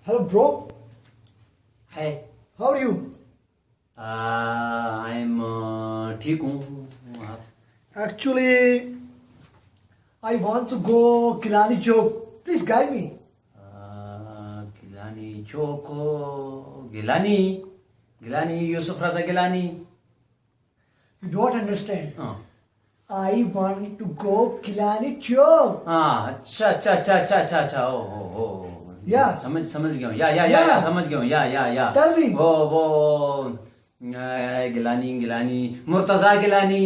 Hello, bro. Hey, How are you? I'm ठीक हूँ आप Actually, I want to go Kilani Chowk. Please guide me. Gilani Chowk Gilani Gilani Yusuf Raza Gilani You don't understand. हाँ I want to go Kilani Chowk. अच्छा अच्छा अच्छा अच्छा अच्छा अच्छा ओ Yeah. समझ गया हूँ या Yeah. समझ गया हूँ या Tell me. वो गिलानी मुर्तजा गिलानी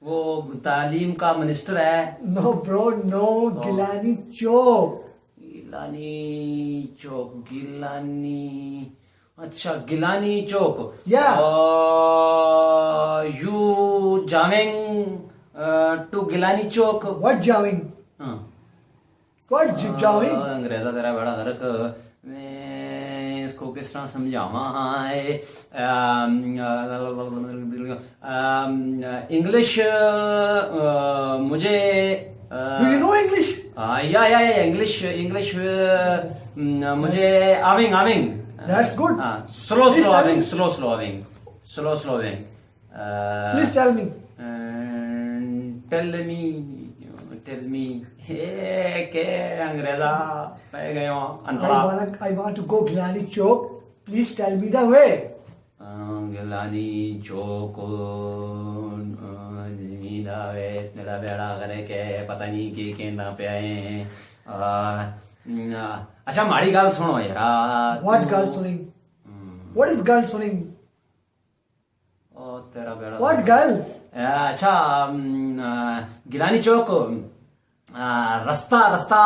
वो तालीम का मिनिस्टर है No, bro, no. Kilani Chowk. Gilani अच्छा गिलानी चौक Yeah. यू जावेंग to Gilani Chowk What jawing? हाँ What jawing? अंग्रेजा तेरा बड़ा गरक मैं इसको किस तरह समझावा इंग्लिश मुझे Do you know English? या इंग्लिश मुझे आविंग That's good. Slow Please tell me. आविंग Please tell me. Tell me के अंग्रेजा पै गए अनपढ़ा I want to go Kilani Chowk. Please tell me the way. Gilani चौक मेरा बेड़ा करे के पता नहीं कि कहना पे आए हैं अच्छा माड़ी गाल सुनो यार What girl swimming? What is girl swimming? ओ तेरा बेड़ा What girl? अच्छा गिलानी चौक रास्ता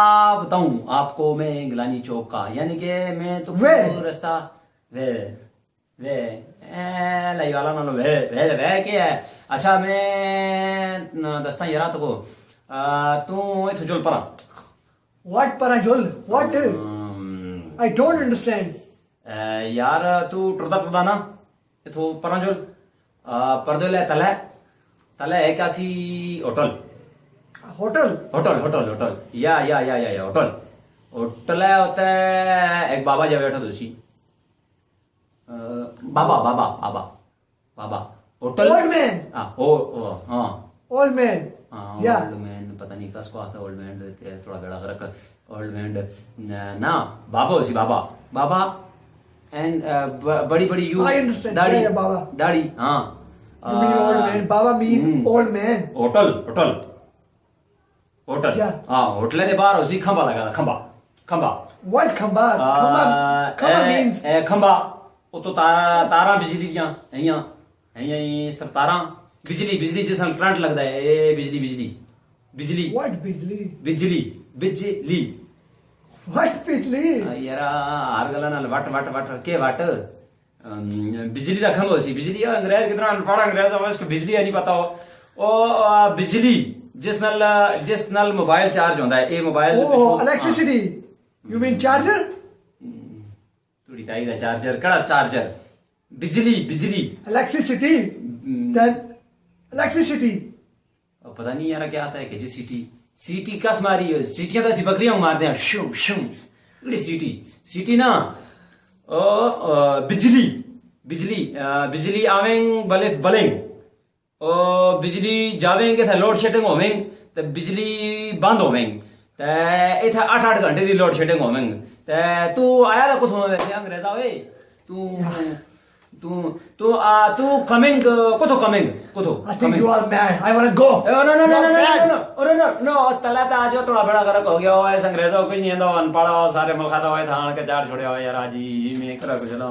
बताऊं आपको मैं गिलानी चौक का यानी कि मैं तो Where? रास्ता वे लाई वाला ना लो वे क्या है अच्छा मैं दस्ता यारा तो को तू इथु चल परा What parajol? What? I don't understand. यार तू टुरदा ना इथु परा चल परदोले तले एक आसी होटल Hotel? या होटल है होता है एक बाबा जा बैठा दोषी बाबा होटल Old man. हाँ Old man. Yeah. Old man पता नहीं कसको आता ओल्ड मैन थोड़ा बेड़ा कर ओल्ड मैन ना बाबा एंड बड़ी यू I understand. दाढ़ी Yeah, Baba. दाढ़ी हाँ You mean old man? Baba mean old man. Hotel Yeah. हाँ होटल के बाहर उसी खंबा लगा था खंबा What khamba? Khamba means. खंबा वो तो तारा बिजली दियां हैं इस तरह तारा बिजली जिस तरह करंट लगता है ये बिजली What bijli? बिजली What bijli? यार हर गला नाल वट के वट बिजली का खंभा सी बिजली अंग्रेज कितना अनपढ़ अंग्रेज है इसको बिजली नहीं पता हो ओ बिजली जिस नल मोबाइल चार्ज होता है ये mobile Oh, electricity. You mean charger? थोड़ी ताई दा चार्जर कड़ा चार्जर बिजली Electricity. Then electricity. और पता नहीं यार क्या आता है कि जी सीटी कस मारी है सीटियां तो ऐसी बकरियां मारते हैं शुम बड़ी सीटी ना ओ बिजली आवेंग बलेंग ओ बिजली जावेंगे थे लोड शेडिंग होवेंग तो बिजली बंद होवेंग ते इथे 8 घंटे की लोड शेडिंग होवेंग ते तू आया था कुछ वैसे अंग्रेजा वे तू कमिंग कुतो I think you are mad. I want to go. नो तला तो आज थोड़ा बड़ा गरक हो गया हो ऐसा अंग्रेजों कुछ नहीं है तो अनपढ़ा सारे मुल्क था थान के चार छोड़े हो यार आज ही मैं कर कुछ ना